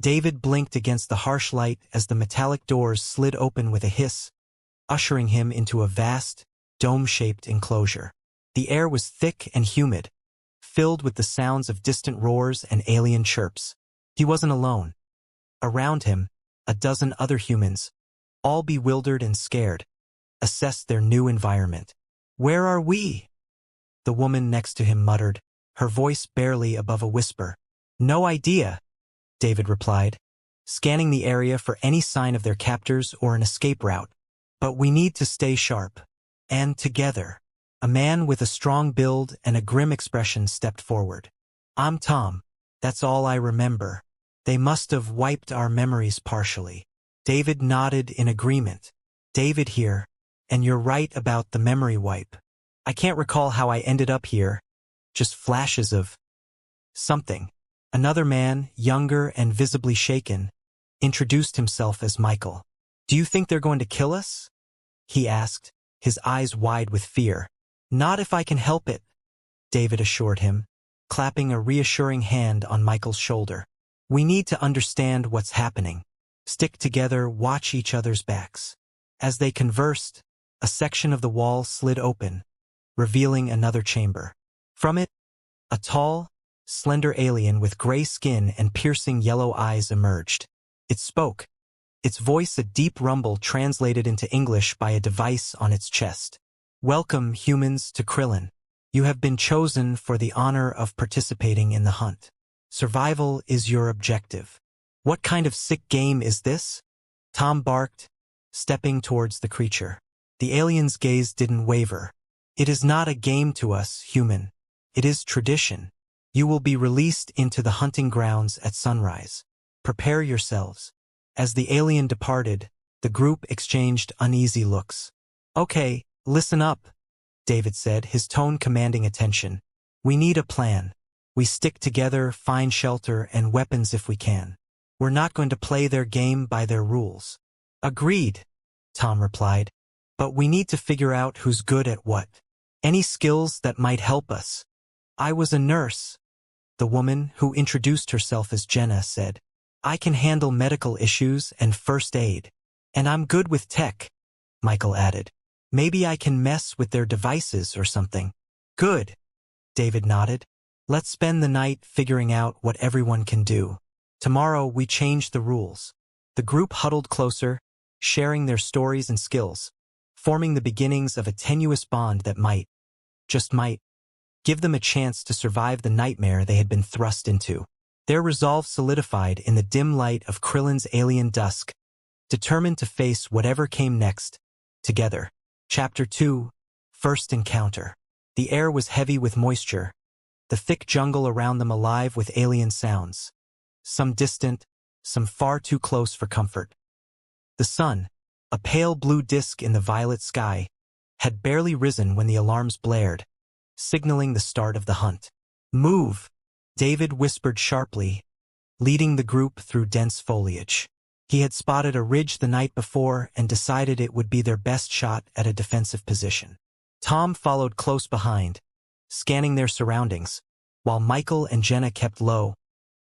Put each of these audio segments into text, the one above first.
David blinked against the harsh light as the metallic doors slid open with a hiss, ushering him into a vast, dome-shaped enclosure. The air was thick and humid, filled with the sounds of distant roars and alien chirps. He wasn't alone. Around him, a dozen other humans, all bewildered and scared, assessed their new environment. "Where are we?" the woman next to him muttered, her voice barely above a whisper. "No idea," David replied, scanning the area for any sign of their captors or an escape route. "But we need to stay sharp. And together." A man with a strong build and a grim expression stepped forward. "I'm Tom. That's all I remember. They must have wiped our memories partially." David nodded in agreement. "David here, and you're right about the memory wipe. I can't recall how I ended up here, just flashes of something." Another man, younger and visibly shaken, introduced himself as Michael. "Do you think they're going to kill us?" he asked, his eyes wide with fear. "Not if I can help it," David assured him, clapping a reassuring hand on Michael's shoulder. "We need to understand what's happening. Stick together, watch each other's backs." As they conversed, a section of the wall slid open, revealing another chamber. From it, a tall, slender alien with gray skin and piercing yellow eyes emerged. It spoke, its voice a deep rumble translated into English by a device on its chest. "Welcome, humans, to Krillin. You have been chosen for the honor of participating in the hunt. Survival is your objective." "What kind of sick game is this?" Tom barked, stepping towards the creature. The alien's gaze didn't waver. "It is not a game to us, human. It is tradition. You will be released into the hunting grounds at sunrise. Prepare yourselves." As the alien departed, the group exchanged uneasy looks. "Okay, listen up," David said, his tone commanding attention. "We need a plan. We stick together, find shelter and weapons if we can. We're not going to play their game by their rules." "Agreed," Tom replied. "But we need to figure out who's good at what. Any skills that might help us." "I was a nurse," the woman, who introduced herself as Jenna, said. "I can handle medical issues and first aid. And I'm good with tech," Michael added. "Maybe I can mess with their devices or something." "Good," David nodded. "Let's spend the night figuring out what everyone can do. Tomorrow we change the rules." The group huddled closer, sharing their stories and skills, forming the beginnings of a tenuous bond that might, just might, give them a chance to survive the nightmare they had been thrust into. Their resolve solidified in the dim light of Krillin's alien dusk, determined to face whatever came next, together. Chapter 2, First Encounter. The air was heavy with moisture, the thick jungle around them alive with alien sounds. Some distant, some far too close for comfort. The sun, a pale blue disk in the violet sky, had barely risen when the alarms blared, signaling the start of the hunt. "Move," David whispered sharply, leading the group through dense foliage. He had spotted a ridge the night before and decided it would be their best shot at a defensive position. Tom followed close behind, scanning their surroundings, while Michael and Jenna kept low,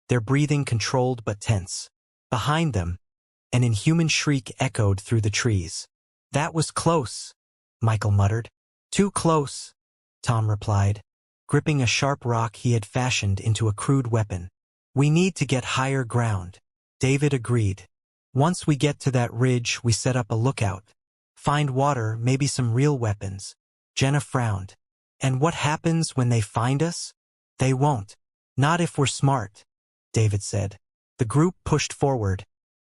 their breathing controlled but tense. Behind them, an inhuman shriek echoed through the trees. "That was close," Michael muttered. "Too close," Tom replied, gripping a sharp rock he had fashioned into a crude weapon. "We need to get higher ground," David agreed. "Once we get to that ridge, we set up a lookout. Find water, maybe some real weapons." Jenna frowned. "And what happens when they find us?" "They won't. Not if we're smart," David said. The group pushed forward,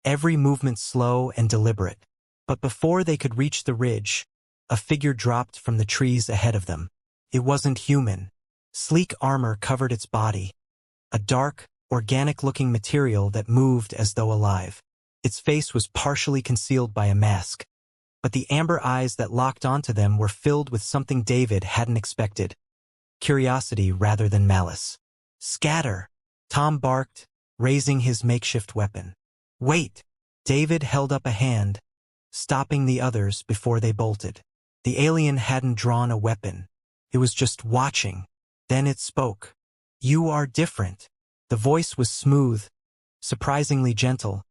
every movement slow and deliberate. But before they could reach the ridge, a figure dropped from the trees ahead of them. It wasn't human. Sleek armor covered its body, a dark, organic-looking material that moved as though alive. Its face was partially concealed by a mask, but the amber eyes that locked onto them were filled with something David hadn't expected. Curiosity rather than malice. "Scatter," Tom barked, raising his makeshift weapon. "Wait!" David held up a hand, stopping the others before they bolted. The alien hadn't drawn a weapon. It was just watching. Then it spoke. "You are different." The voice was smooth, surprisingly gentle,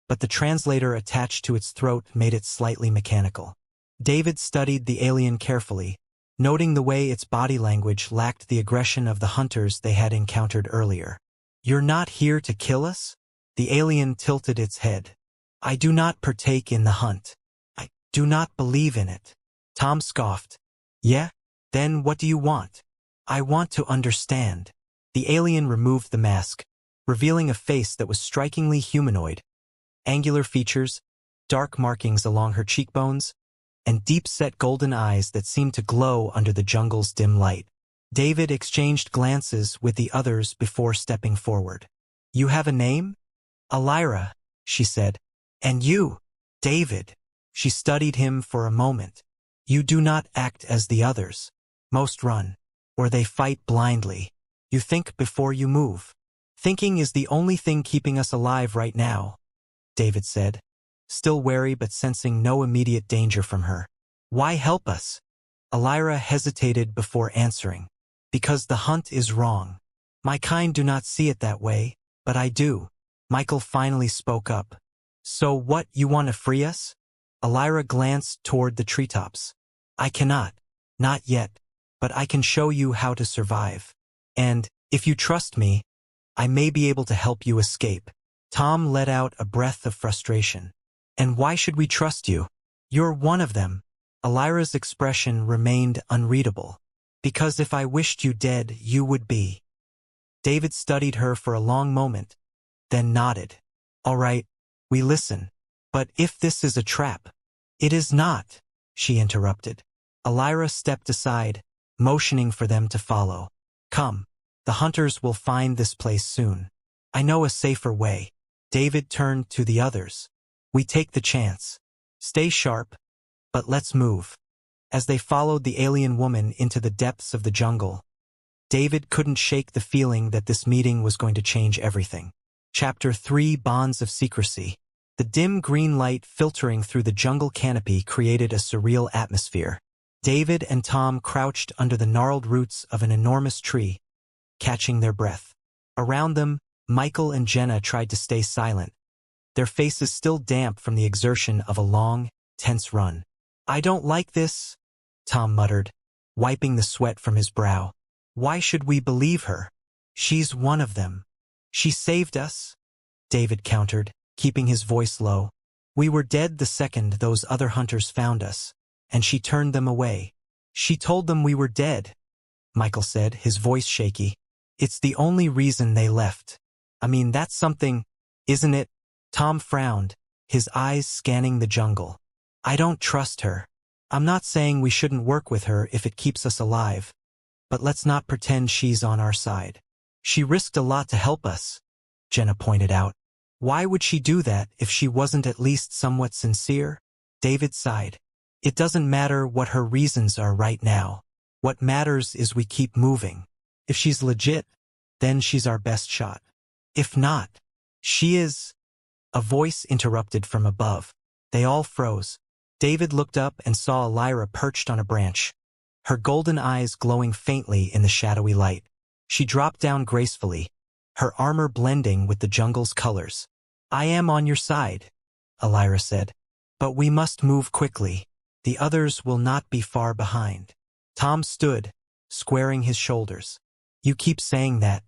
but the translator attached to its throat made it slightly mechanical. David studied the alien carefully, noting the way its body language lacked the aggression of the hunters they had encountered earlier. "You're not here to kill us?" The alien tilted its head. "I do not partake in the hunt. I do not believe in it." Tom scoffed. "Yeah? Then what do you want?" "I want to understand." The alien removed the mask, revealing a face that was strikingly humanoid. Angular features, dark markings along her cheekbones, and deep-set golden eyes that seemed to glow under the jungle's dim light. David exchanged glances with the others before stepping forward. "You have a name?" "Elira," she said. "And you?" "David." She studied him for a moment. "You do not act as the others. Most run, or they fight blindly. You think before you move." "Thinking is the only thing keeping us alive right now," David said, still wary but sensing no immediate danger from her. "Why help us?" Elira hesitated before answering. "Because the hunt is wrong. My kind do not see it that way, but I do." Michael finally spoke up. "So what, you want to free us?" Elira glanced toward the treetops. "I cannot. Not yet. But I can show you how to survive. And, if you trust me, I may be able to help you escape." Tom let out a breath of frustration. "And why should we trust you? You're one of them." Elira's expression remained unreadable. "Because if I wished you dead, you would be." David studied her for a long moment, then nodded. "All right, we listen. But if this is a trap—" "It is not," she interrupted. Elira stepped aside, motioning for them to follow. "Come, the hunters will find this place soon. I know a safer way." David turned to the others. "We take the chance. Stay sharp, but let's move." As they followed the alien woman into the depths of the jungle, David couldn't shake the feeling that this meeting was going to change everything. Chapter 3: Bonds of Secrecy. The dim green light filtering through the jungle canopy created a surreal atmosphere. David and Tom crouched under the gnarled roots of an enormous tree, catching their breath. Around them, Michael and Jenna tried to stay silent, their faces still damp from the exertion of a long, tense run. "I don't like this," Tom muttered, wiping the sweat from his brow. "Why should we believe her? She's one of them." "She saved us," David countered, keeping his voice low. "We were dead the second those other hunters found us, and she turned them away." "She told them we were dead," Michael said, his voice shaky. "It's the only reason they left. I mean, that's something, isn't it?" Tom frowned, his eyes scanning the jungle. "I don't trust her. I'm not saying we shouldn't work with her if it keeps us alive, but let's not pretend she's on our side." "She risked a lot to help us," Jenna pointed out. "Why would she do that if she wasn't at least somewhat sincere?" David sighed. "It doesn't matter what her reasons are right now. What matters is we keep moving. If she's legit, then she's our best shot. If not, she is—" A voice interrupted from above. They all froze. David looked up and saw Elira perched on a branch, her golden eyes glowing faintly in the shadowy light. She dropped down gracefully, her armor blending with the jungle's colors. "I am on your side," Elira said. "But we must move quickly. The others will not be far behind." Tom stood, squaring his shoulders. "You keep saying that.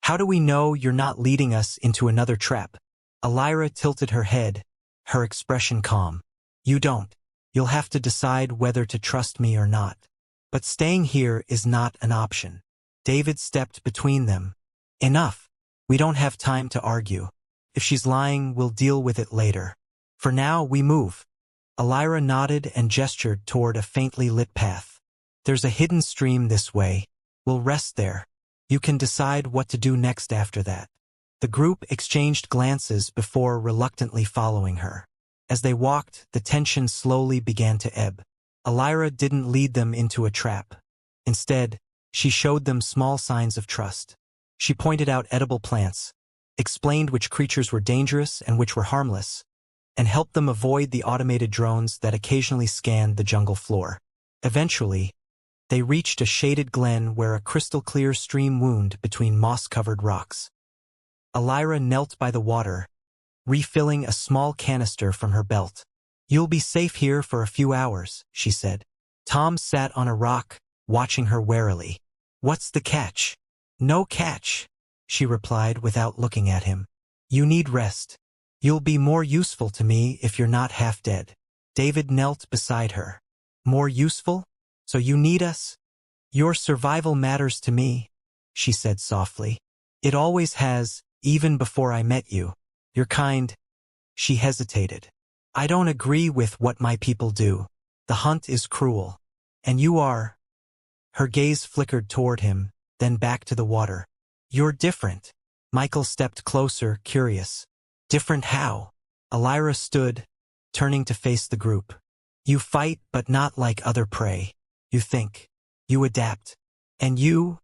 How do we know you're not leading us into another trap?" Elira tilted her head, her expression calm. "You don't. You'll have to decide whether to trust me or not. But staying here is not an option." David stepped between them. "Enough. We don't have time to argue. If she's lying, we'll deal with it later. For now, we move." Elira nodded and gestured toward a faintly lit path. "There's a hidden stream this way. We'll rest there. You can decide what to do next after that." The group exchanged glances before reluctantly following her. As they walked, the tension slowly began to ebb. Elira didn't lead them into a trap. Instead, she showed them small signs of trust. She pointed out edible plants, explained which creatures were dangerous and which were harmless, and helped them avoid the automated drones that occasionally scanned the jungle floor. Eventually, they reached a shaded glen where a crystal-clear stream wound between moss-covered rocks. Elira knelt by the water, refilling a small canister from her belt. "You'll be safe here for a few hours," she said. Tom sat on a rock, watching her warily. "What's the catch?" "No catch," she replied without looking at him. "You need rest. You'll be more useful to me if you're not half dead." David knelt beside her. "More useful? So you need us?" "Your survival matters to me," she said softly. "It always has, even before I met you. You're kind." She hesitated. "I don't agree with what my people do. The hunt is cruel. And you are." Her gaze flickered toward him, then back to the water. "You're different." Michael stepped closer, curious. "Different how?" Elira stood, turning to face the group. "You fight, but not like other prey. You think. You adapt. And you?"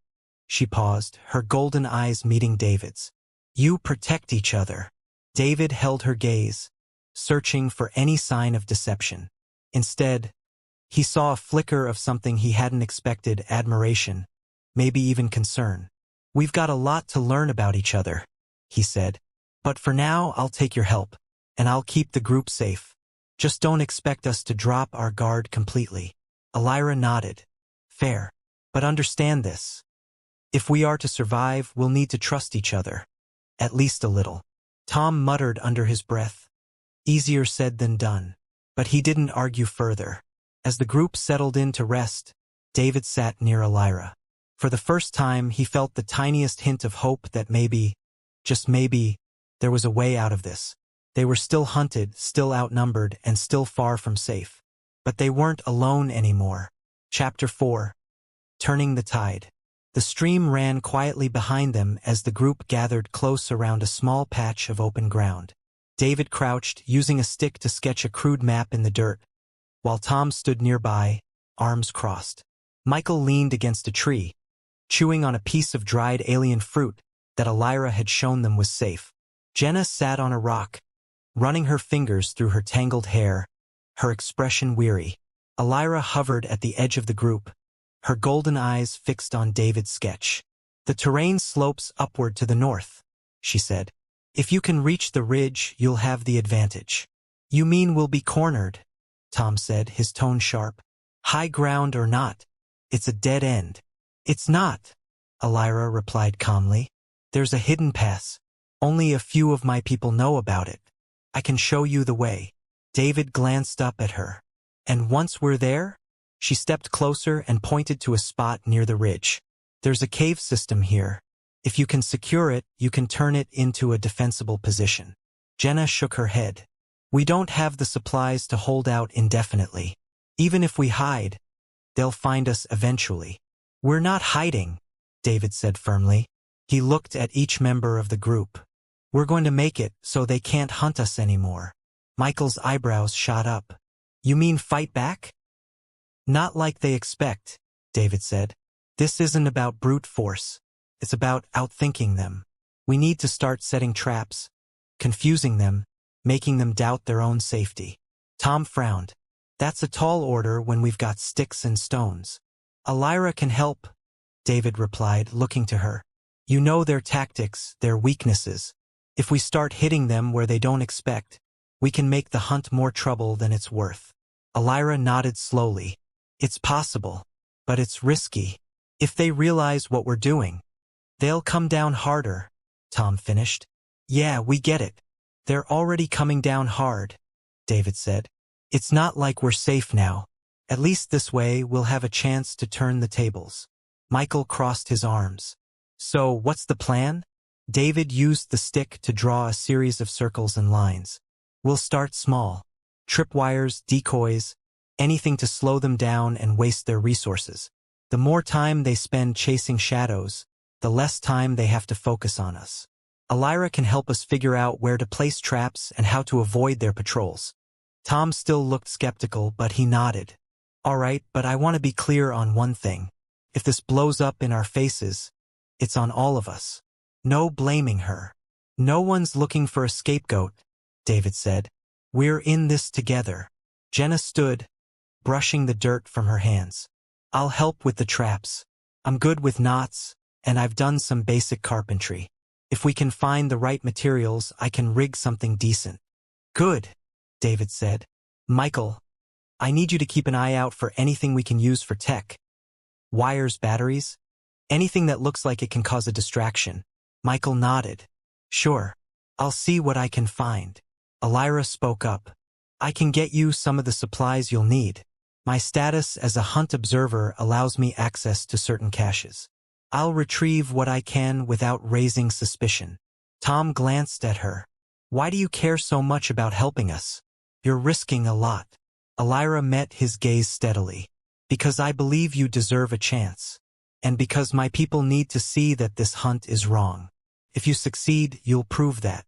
She paused, her golden eyes meeting David's. "You protect each other." David held her gaze, searching for any sign of deception. Instead, he saw a flicker of something he hadn't expected: admiration, maybe even concern. "We've got a lot to learn about each other," he said. "But for now, I'll take your help, and I'll keep the group safe. Just don't expect us to drop our guard completely." Elira nodded. "Fair. But understand this. If we are to survive, we'll need to trust each other. At least a little." Tom muttered under his breath. Easier said than done. But he didn't argue further. As the group settled in to rest, David sat near Elira. For the first time, he felt the tiniest hint of hope that maybe, just maybe, there was a way out of this. They were still hunted, still outnumbered, and still far from safe. But they weren't alone anymore. Chapter 4. Turning the Tide. The stream ran quietly behind them as the group gathered close around a small patch of open ground. David crouched, using a stick to sketch a crude map in the dirt, while Tom stood nearby, arms crossed. Michael leaned against a tree, chewing on a piece of dried alien fruit that Elira had shown them was safe. Jenna sat on a rock, running her fingers through her tangled hair, her expression weary. Elira hovered at the edge of the group, her golden eyes fixed on David's sketch. "The terrain slopes upward to the north," she said. "If you can reach the ridge, you'll have the advantage." "You mean we'll be cornered?" Tom said, his tone sharp. "High ground or not, it's a dead end." "It's not," Elira replied calmly. "There's a hidden pass. Only a few of my people know about it. I can show you the way." David glanced up at her. "And once we're there?" She stepped closer and pointed to a spot near the ridge. "There's a cave system here. If you can secure it, you can turn it into a defensible position." Jenna shook her head. "We don't have the supplies to hold out indefinitely. Even if we hide, they'll find us eventually." "We're not hiding," David said firmly. He looked at each member of the group. "We're going to make it so they can't hunt us anymore." Michael's eyebrows shot up. "You mean fight back?" "Not like they expect," David said. "This isn't about brute force. It's about outthinking them. We need to start setting traps, confusing them, making them doubt their own safety." Tom frowned. "That's a tall order when we've got sticks and stones." "Elira can help," David replied, looking to her. "You know their tactics, their weaknesses. If we start hitting them where they don't expect, we can make the hunt more trouble than it's worth." Elira nodded slowly. "It's possible, but it's risky. If they realize what we're doing, they'll come down harder," Tom finished. "Yeah, we get it. They're already coming down hard," David said. "It's not like we're safe now. At least this way we'll have a chance to turn the tables." Michael crossed his arms. "So, what's the plan?" David used the stick to draw a series of circles and lines. "We'll start small. Tripwires, decoys, anything to slow them down and waste their resources. The more time they spend chasing shadows, the less time they have to focus on us. Elira can help us figure out where to place traps and how to avoid their patrols." Tom still looked skeptical, but he nodded. "All right, but I want to be clear on one thing. If this blows up in our faces, it's on all of us. No blaming her. No one's looking for a scapegoat," David said. "We're in this together." Jenna stood, brushing the dirt from her hands. "I'll help with the traps. I'm good with knots, and I've done some basic carpentry." If we can find the right materials, I can rig something decent. Good, David said. Michael, I need you to keep an eye out for anything we can use for tech. Wires, batteries? Anything that looks like it can cause a distraction. Michael nodded. Sure. I'll see what I can find. Elira spoke up. I can get you some of the supplies you'll need. My status as a hunt observer allows me access to certain caches. I'll retrieve what I can without raising suspicion. Tom glanced at her. Why do you care so much about helping us? You're risking a lot. Elira met his gaze steadily. Because I believe you deserve a chance. And because my people need to see that this hunt is wrong. If you succeed, you'll prove that.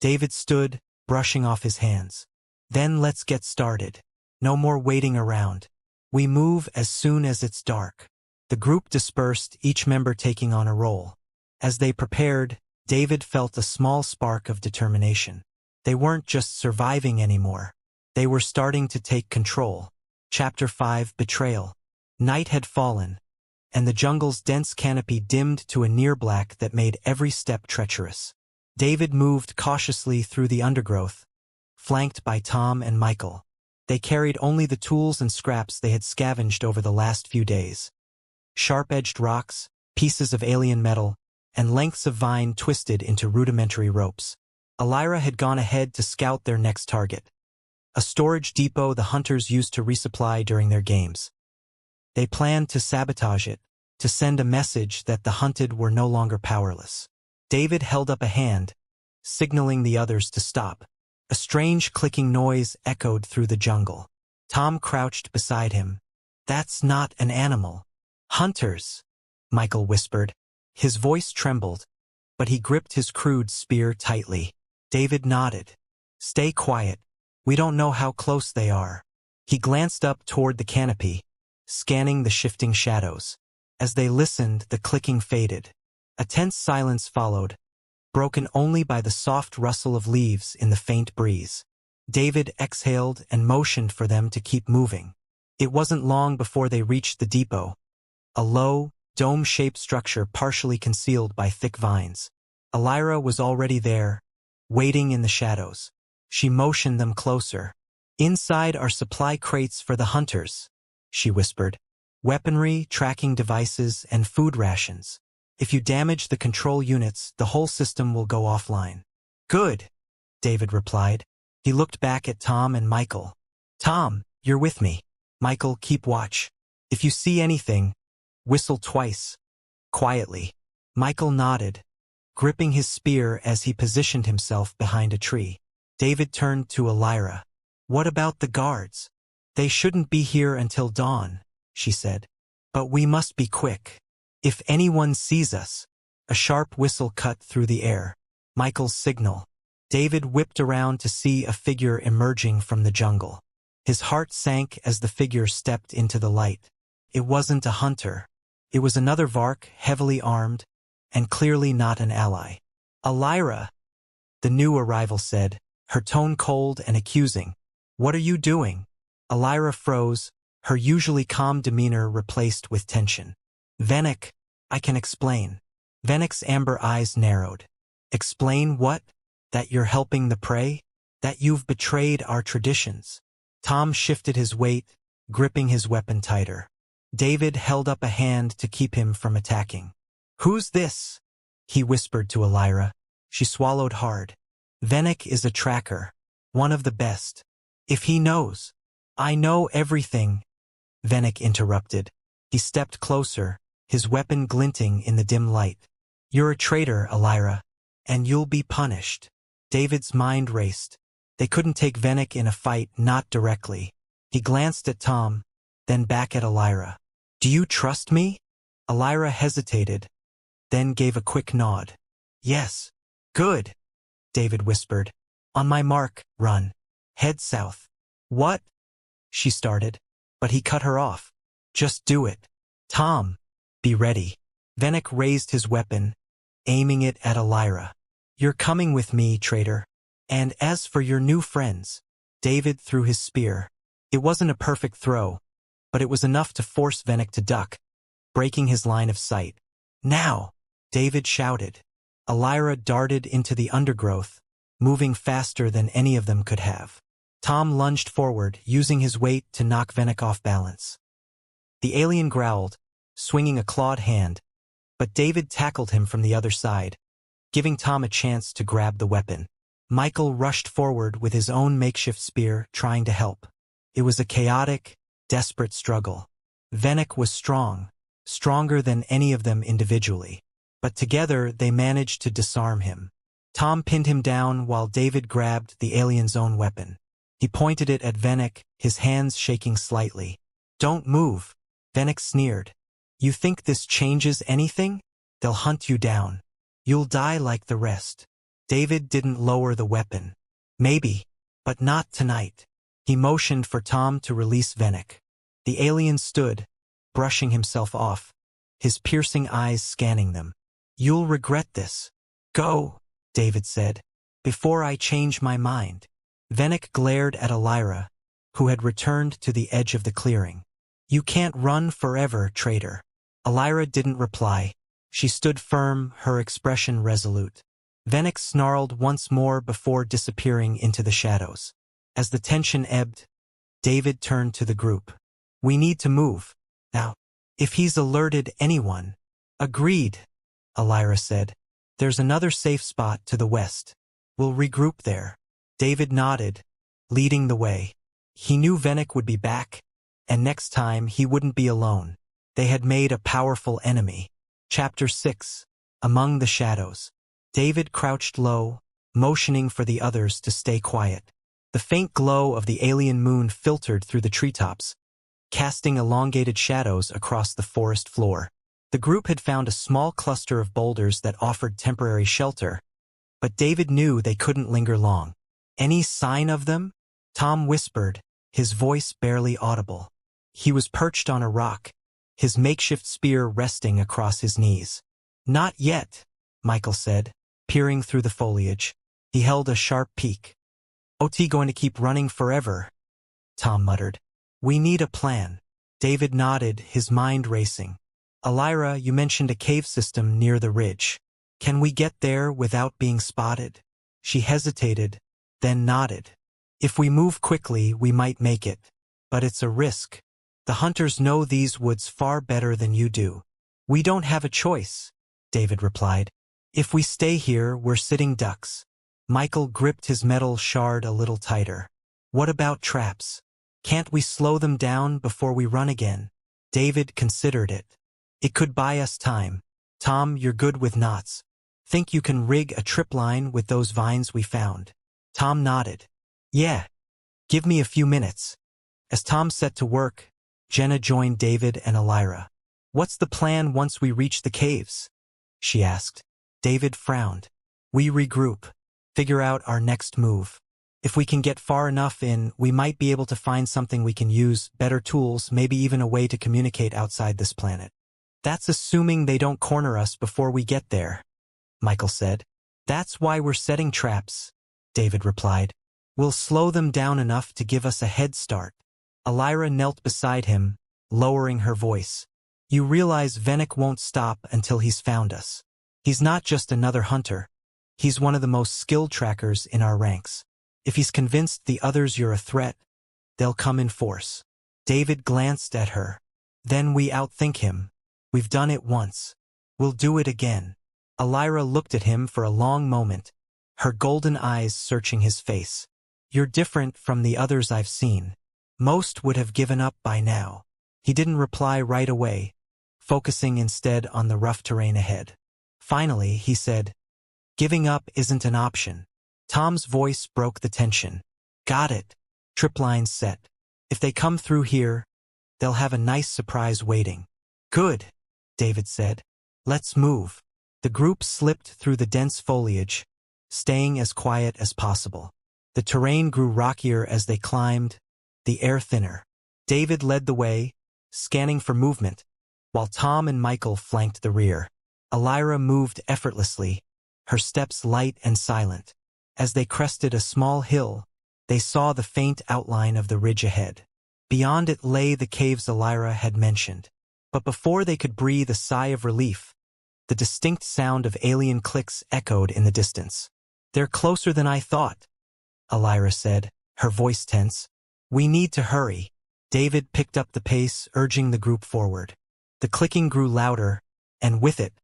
David stood, brushing off his hands. Then let's get started. No more waiting around. We move as soon as it's dark. The group dispersed, each member taking on a role. As they prepared, David felt a small spark of determination. They weren't just surviving anymore. They were starting to take control. Chapter 5: Betrayal. Night had fallen, and the jungle's dense canopy dimmed to a near-black that made every step treacherous. David moved cautiously through the undergrowth, flanked by Tom and Michael. They carried only the tools and scraps they had scavenged over the last few days. Sharp-edged rocks, pieces of alien metal, and lengths of vine twisted into rudimentary ropes. Elira had gone ahead to scout their next target, a storage depot the hunters used to resupply during their games. They planned to sabotage it, to send a message that the hunted were no longer powerless. David held up a hand, signaling the others to stop. A strange clicking noise echoed through the jungle. Tom crouched beside him. That's not an animal. Hunters, Michael whispered. His voice trembled, but he gripped his crude spear tightly. David nodded. Stay quiet. We don't know how close they are. He glanced up toward the canopy, scanning the shifting shadows. As they listened, the clicking faded. A tense silence followed, broken only by the soft rustle of leaves in the faint breeze. David exhaled and motioned for them to keep moving. It wasn't long before they reached the depot, a low, dome-shaped structure partially concealed by thick vines. Elira was already there, waiting in the shadows. She motioned them closer. Inside are supply crates for the hunters, she whispered. Weaponry, tracking devices, and food rations. If you damage the control units, the whole system will go offline. Good, David replied. He looked back at Tom and Michael. Tom, you're with me. Michael, keep watch. If you see anything, whistle twice. Quietly. Michael nodded, gripping his spear as he positioned himself behind a tree. David turned to Elira. What about the guards? They shouldn't be here until dawn, she said. But we must be quick. If anyone sees us. A sharp whistle cut through the air. Michael's signal. David whipped around to see a figure emerging from the jungle. His heart sank as the figure stepped into the light. It wasn't a hunter. It was another Vark, heavily armed, and clearly not an ally. Elira, the new arrival said, her tone cold and accusing. What are you doing? Elira froze, her usually calm demeanor replaced with tension. Venek, I can explain. Venek's amber eyes narrowed. Explain what? That you're helping the prey? That you've betrayed our traditions? Tom shifted his weight, gripping his weapon tighter. David held up a hand to keep him from attacking. Who's this? He whispered to Elira. She swallowed hard. Venek is a tracker, one of the best. If he knows. I know everything, Venek interrupted. He stepped closer, his weapon glinting in the dim light. You're a traitor, Elira, and you'll be punished. David's mind raced. They couldn't take Venek in a fight, not directly. He glanced at Tom, then back at Elira. Do you trust me? Elira hesitated, then gave a quick nod. Yes. Good, David whispered. On my mark, run. Head south. What? She started, but he cut her off. Just do it. Tom, be ready. Venek raised his weapon, aiming it at Elira. You're coming with me, traitor. And as for your new friends, David threw his spear. It wasn't a perfect throw, but it was enough to force Venek to duck, breaking his line of sight. Now, David shouted. Elira darted into the undergrowth, moving faster than any of them could have. Tom lunged forward, using his weight to knock Venick off balance. The alien growled, swinging a clawed hand, but David tackled him from the other side, giving Tom a chance to grab the weapon. Michael rushed forward with his own makeshift spear, trying to help. It was a chaotic, desperate struggle. Venick was strong, stronger than any of them individually, but together they managed to disarm him. Tom pinned him down while David grabbed the alien's own weapon. He pointed it at Venick, his hands shaking slightly. "Don't move," Venick sneered. "You think this changes anything? They'll hunt you down. You'll die like the rest." David didn't lower the weapon. "Maybe, but not tonight." He motioned for Tom to release Venick. The alien stood, brushing himself off, his piercing eyes scanning them. "You'll regret this." "Go," David said, "before I change my mind." Venick glared at Elira, who had returned to the edge of the clearing. "You can't run forever, traitor." Elira didn't reply. She stood firm, her expression resolute. Venick snarled once more before disappearing into the shadows. As the tension ebbed, David turned to the group. "We need to move, now. If he's alerted anyone." "Agreed," Elira said. "There's another safe spot to the west. We'll regroup there." David nodded, leading the way. He knew Venick would be back, and next time he wouldn't be alone. They had made a powerful enemy. Chapter 6. Among the Shadows. David crouched low, motioning for the others to stay quiet. The faint glow of the alien moon filtered through the treetops, casting elongated shadows across the forest floor. The group had found a small cluster of boulders that offered temporary shelter, but David knew they couldn't linger long. "Any sign of them?" Tom whispered, his voice barely audible. He was perched on a rock, his makeshift spear resting across his knees. "Not yet," Michael said, peering through the foliage. He held a sharp peek. "OT going to keep running forever?" Tom muttered. "We need a plan." David nodded, his mind racing. "Elira, you mentioned a cave system near the ridge. Can we get there without being spotted?" She hesitated, then nodded. "If we move quickly, we might make it. But it's a risk. The hunters know these woods far better than you do." "We don't have a choice," David replied. "If we stay here, we're sitting ducks." Michael gripped his metal shard a little tighter. "What about traps? Can't we slow them down before we run again?" David considered it. "It could buy us time. Tom, you're good with knots. Think you can rig a tripline with those vines we found?" Tom nodded. "Yeah. Give me a few minutes." As Tom set to work, Jenna joined David and Elira. "What's the plan once we reach the caves?" she asked. David frowned. "We regroup. Figure out our next move. If we can get far enough in, we might be able to find something we can use, better tools, maybe even a way to communicate outside this planet." "That's assuming they don't corner us before we get there," Michael said. "That's why we're setting traps," David replied. "We'll slow them down enough to give us a head start." Elira knelt beside him, lowering her voice. "You realize Venick won't stop until he's found us. He's not just another hunter. He's one of the most skilled trackers in our ranks. If he's convinced the others you're a threat, they'll come in force." David glanced at her. "Then we outthink him. We've done it once. We'll do it again." Elira looked at him for a long moment, her golden eyes searching his face. "You're different from the others I've seen. Most would have given up by now." He didn't reply right away, focusing instead on the rough terrain ahead. Finally, he said, "Giving up isn't an option." Tom's voice broke the tension. "Got it. Tripline set. If they come through here, they'll have a nice surprise waiting." "Good," David said. "Let's move." The group slipped through the dense foliage, staying as quiet as possible. The terrain grew rockier as they climbed, the air thinner. David led the way, scanning for movement, while Tom and Michael flanked the rear. Elira moved effortlessly, her steps light and silent. As they crested a small hill, they saw the faint outline of the ridge ahead. Beyond it lay the caves Elira had mentioned. But before they could breathe a sigh of relief, The distinct sound of alien clicks echoed in the distance. "They're closer than I thought," Elira said, her voice tense. "We need to hurry." David picked up the pace, urging the group forward. The clicking grew louder, and with it,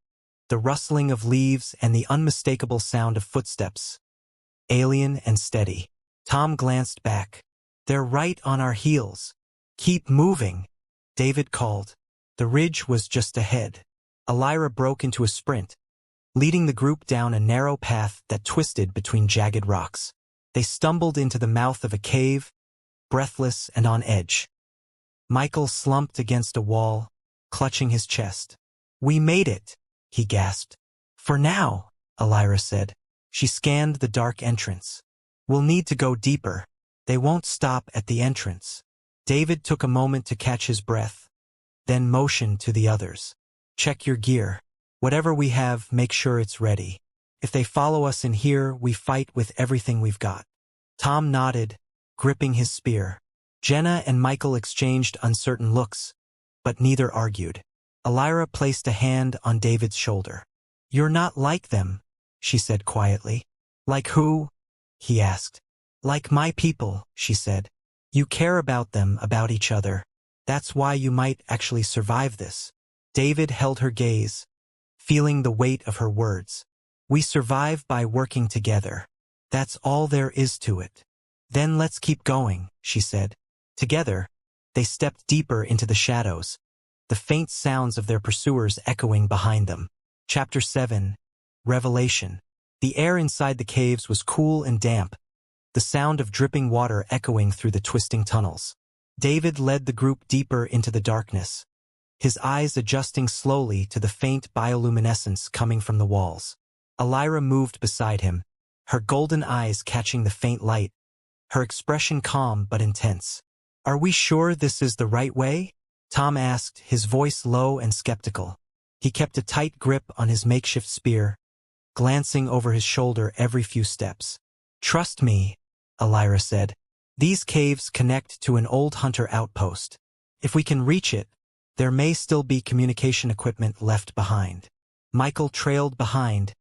the rustling of leaves and the unmistakable sound of footsteps. Alien and steady. Tom glanced back. "They're right on our heels." "Keep moving," David called. The ridge was just ahead. Elira broke into a sprint, leading the group down a narrow path that twisted between jagged rocks. They stumbled into the mouth of a cave, breathless and on edge. Michael slumped against a wall, clutching his chest. "We made it," he gasped. "For now," Elira said. She scanned the dark entrance. "We'll need to go deeper. They won't stop at the entrance." David took a moment to catch his breath, then motioned to the others. "Check your gear. Whatever we have, make sure it's ready. If they follow us in here, we fight with everything we've got." Tom nodded, gripping his spear. Jenna and Michael exchanged uncertain looks, but neither argued. Elira placed a hand on David's shoulder. "You're not like them," she said quietly. "Like who?" he asked. "Like my people," she said. "You care about them, about each other. That's why you might actually survive this." David held her gaze, feeling the weight of her words. "We survive by working together. That's all there is to it." "Then let's keep going," she said. Together, they stepped deeper into the shadows, the faint sounds of their pursuers echoing behind them. Chapter 7. Revelation. The air inside the caves was cool and damp, the sound of dripping water echoing through the twisting tunnels. David led the group deeper into the darkness, his eyes adjusting slowly to the faint bioluminescence coming from the walls. Elira moved beside him, her golden eyes catching the faint light, her expression calm but intense. "Are we sure this is the right way?" Tom asked, his voice low and skeptical. He kept a tight grip on his makeshift spear, glancing over his shoulder every few steps. "Trust me," Elira said. "These caves connect to an old hunter outpost. If we can reach it, there may still be communication equipment left behind." Michael trailed behind,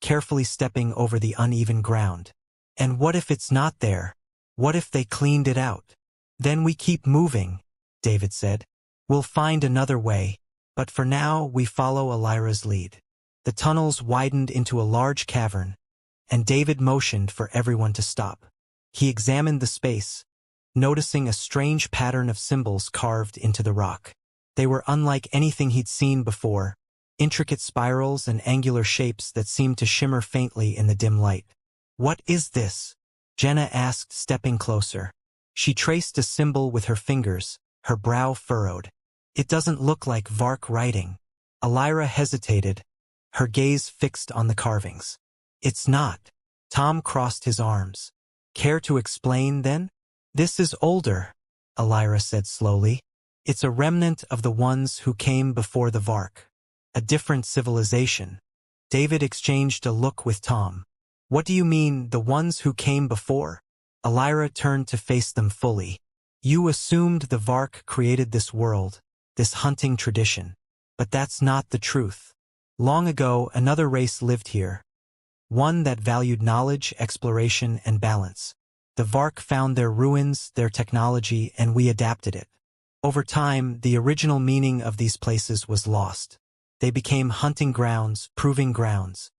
carefully stepping over the uneven ground. "And what if it's not there? What if they cleaned it out?" "Then we keep moving," David said. "We'll find another way, but for now we follow Elira's lead." The tunnels widened into a large cavern, and David motioned for everyone to stop. He examined the space, noticing a strange pattern of symbols carved into the rock. They were unlike anything he'd seen before, intricate spirals and angular shapes that seemed to shimmer faintly in the dim light. "What is this?" Jenna asked, stepping closer. She traced a symbol with her fingers, her brow furrowed. "It doesn't look like Vark writing." Elira hesitated, her gaze fixed on the carvings. "It's not." Tom crossed his arms. "Care to explain, then?" "This is older," Elira said slowly. "It's a remnant of the ones who came before the Vark. A different civilization." David exchanged a look with Tom. "What do you mean, the ones who came before?" Elira turned to face them fully. "You assumed the Vark created this world, this hunting tradition. But that's not the truth. Long ago, another race lived here. One that valued knowledge, exploration, and balance. The Vark found their ruins, their technology, and we adapted it. Over time, the original meaning of these places was lost. They became hunting grounds, proving grounds.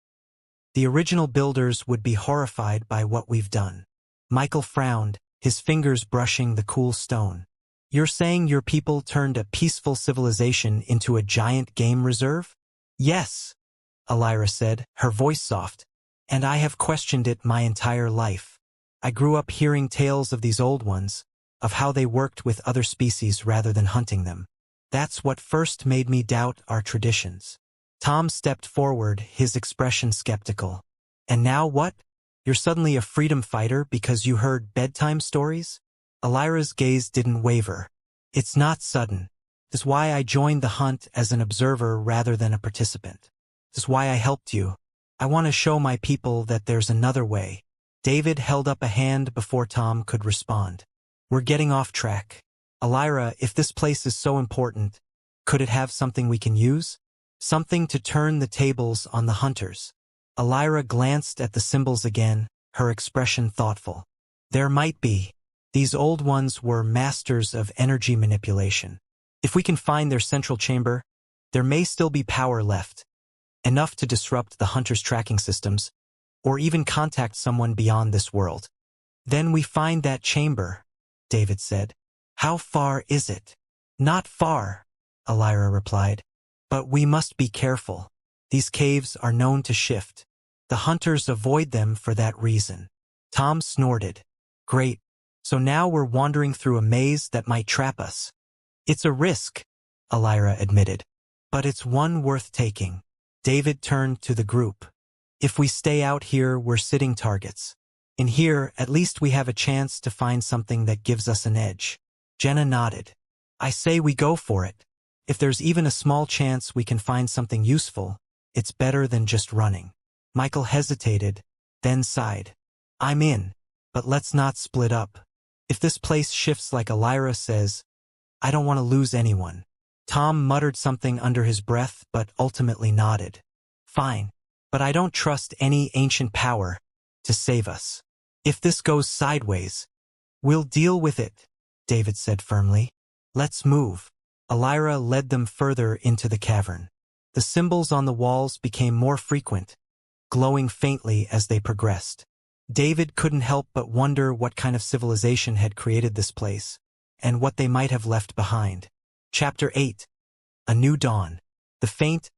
The original builders would be horrified by what we've done." Michael frowned, his fingers brushing the cool stone. "You're saying your people turned a peaceful civilization into a giant game reserve?" "Yes," Elira said, her voice soft. "And I have questioned it my entire life. I grew up hearing tales of these old ones, of how they worked with other species rather than hunting them. That's what first made me doubt our traditions." Tom stepped forward, his expression skeptical. "And now what? You're suddenly a freedom fighter because you heard bedtime stories?" Elira's gaze didn't waver. "It's not sudden. That's why I joined the hunt as an observer rather than a participant. That's why I helped you. I want to show my people that there's another way." David held up a hand before Tom could respond. "We're getting off track. Elira, if this place is so important, could it have something we can use?" Something to turn the tables on the hunters. Elira glanced at the symbols again, her expression thoughtful. There might be. These old ones were masters of energy manipulation. If we can find their central chamber, there may still be power left. Enough to disrupt the hunters' tracking systems, or even contact someone beyond this world. Then we find that chamber, David said. How far is it? Not far, Elira replied. But we must be careful. These caves are known to shift. The hunters avoid them for that reason. Tom snorted. Great. So now we're wandering through a maze that might trap us. It's a risk, Elira admitted. But it's one worth taking. David turned to the group. If we stay out here, we're sitting targets. In here, at least we have a chance to find something that gives us an edge. Jenna nodded. I say we go for it. If there's even a small chance we can find something useful, it's better than just running. Michael hesitated, then sighed. I'm in, but let's not split up. If this place shifts like Elira says, I don't want to lose anyone. Tom muttered something under his breath but ultimately nodded. Fine, but I don't trust any ancient power to save us. If this goes sideways, we'll deal with it, David said firmly. Let's move. Elira led them further into the cavern. The symbols on the walls became more frequent, glowing faintly as they progressed. David couldn't help but wonder what kind of civilization had created this place, and what they might have left behind. Chapter 8. A New Dawn. The faint,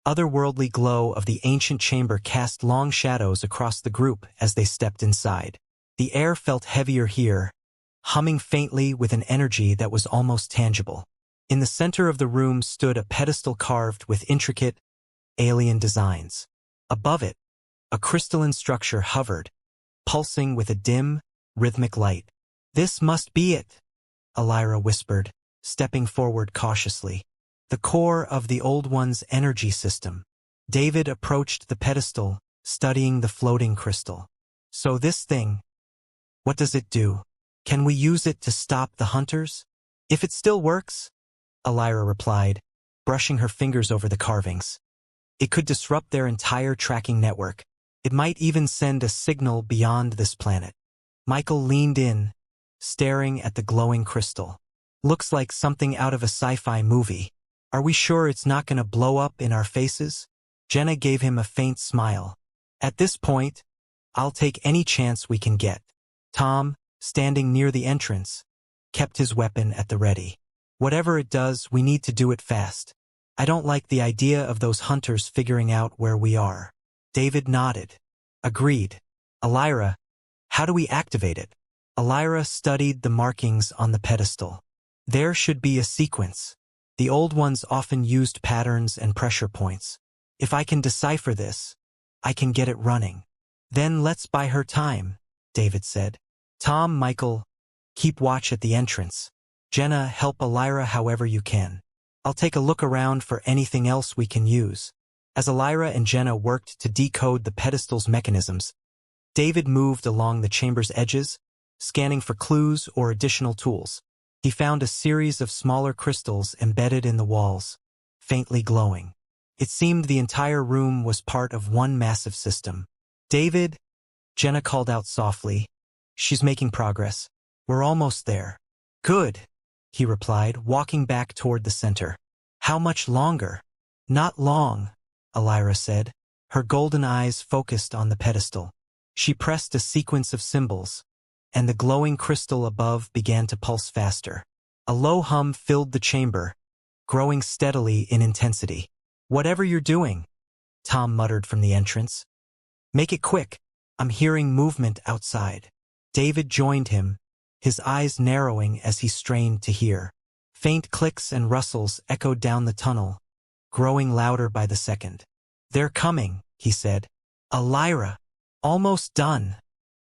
otherworldly glow of the ancient chamber cast long shadows across the group as they stepped inside. The air felt heavier here, humming faintly with an energy that was almost tangible. In the center of the room stood a pedestal carved with intricate, alien designs. Above it, a crystalline structure hovered, pulsing with a dim, rhythmic light. This must be it, Elira whispered, stepping forward cautiously. The core of the Old One's energy system. David approached the pedestal, studying the floating crystal. So this thing, what does it do? Can we use it to stop the hunters? If it still works, Elira replied, brushing her fingers over the carvings. It could disrupt their entire tracking network. It might even send a signal beyond this planet. Michael leaned in, staring at the glowing crystal. Looks like something out of a sci-fi movie. Are we sure it's not going to blow up in our faces? Jenna gave him a faint smile. At this point, I'll take any chance we can get. Tom, standing near the entrance, kept his weapon at the ready. Whatever it does, we need to do it fast. I don't like the idea of those hunters figuring out where we are. David nodded. Agreed. Elira, how do we activate it? Elira studied the markings on the pedestal. There should be a sequence. The Old Ones often used patterns and pressure points. If I can decipher this, I can get it running. Then let's buy her time, David said. Tom, Michael, keep watch at the entrance. Jenna, help Elira however you can. I'll take a look around for anything else we can use. As Elira and Jenna worked to decode the pedestal's mechanisms, David moved along the chamber's edges, scanning for clues or additional tools. He found a series of smaller crystals embedded in the walls, faintly glowing. It seemed the entire room was part of one massive system. David, Jenna called out softly. She's making progress. We're almost there. Good, he replied, walking back toward the center. How much longer? Not long, Elira said, her golden eyes focused on the pedestal. She pressed a sequence of symbols, and the glowing crystal above began to pulse faster. A low hum filled the chamber, growing steadily in intensity. Whatever you're doing, Tom muttered from the entrance. Make it quick. I'm hearing movement outside. David joined him, his eyes narrowing as he strained to hear. Faint clicks and rustles echoed down the tunnel, growing louder by the second. They're coming, he said. Elira. Almost done,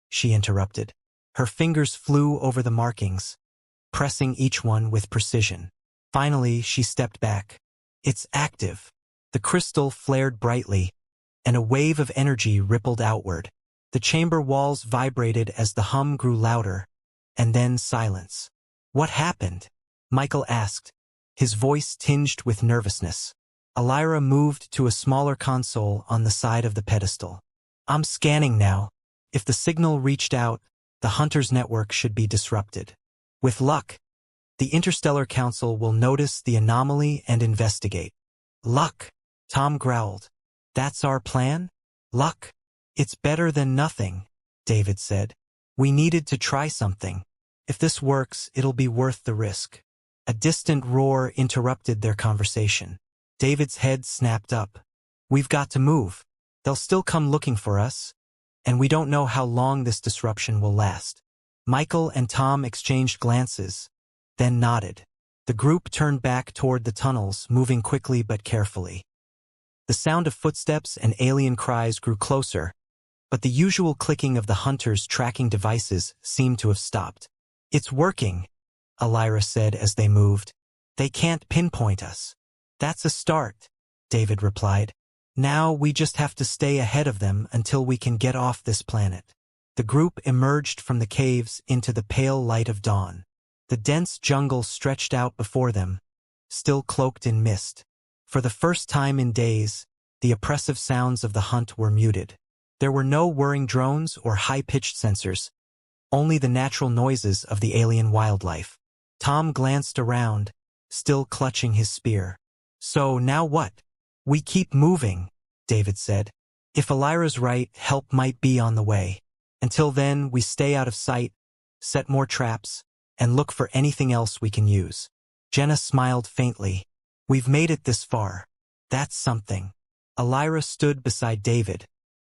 she interrupted. Her fingers flew over the markings, pressing each one with precision. Finally, she stepped back. It's active. The crystal flared brightly, and a wave of energy rippled outward. The chamber walls vibrated as the hum grew louder, and then silence. What happened? Michael asked, his voice tinged with nervousness. Elira moved to a smaller console on the side of the pedestal. I'm scanning now. If the signal reached out, the Hunter's network should be disrupted. With luck, the Interstellar Council will notice the anomaly and investigate. Luck, Tom growled. That's our plan? Luck? It's better than nothing, David said. We needed to try something. If this works, it'll be worth the risk. A distant roar interrupted their conversation. David's head snapped up. We've got to move. They'll still come looking for us, and we don't know how long this disruption will last. Michael and Tom exchanged glances, then nodded. The group turned back toward the tunnels, moving quickly but carefully. The sound of footsteps and alien cries grew closer, but the usual clicking of the Hunter's tracking devices seemed to have stopped. It's working, Elira said as they moved. They can't pinpoint us. That's a start, David replied. Now we just have to stay ahead of them until we can get off this planet. The group emerged from the caves into the pale light of dawn. The dense jungle stretched out before them, still cloaked in mist. For the first time in days, the oppressive sounds of the hunt were muted. There were no whirring drones or high-pitched sensors, only the natural noises of the alien wildlife. Tom glanced around, still clutching his spear. So now what? We keep moving, David said. If Elira's right, help might be on the way. Until then, we stay out of sight, set more traps, and look for anything else we can use. Jenna smiled faintly. We've made it this far. That's something. Elira stood beside David,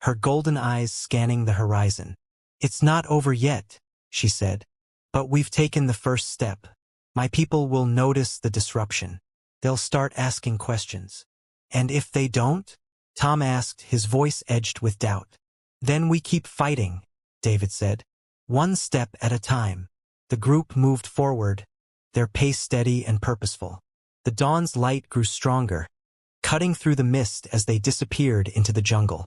her golden eyes scanning the horizon. It's not over yet, she said. But we've taken the first step. My people will notice the disruption. They'll start asking questions. And if they don't? Tom asked, his voice edged with doubt. Then we keep fighting, David said. One step at a time. The group moved forward, their pace steady and purposeful. The dawn's light grew stronger, cutting through the mist as they disappeared into the jungle.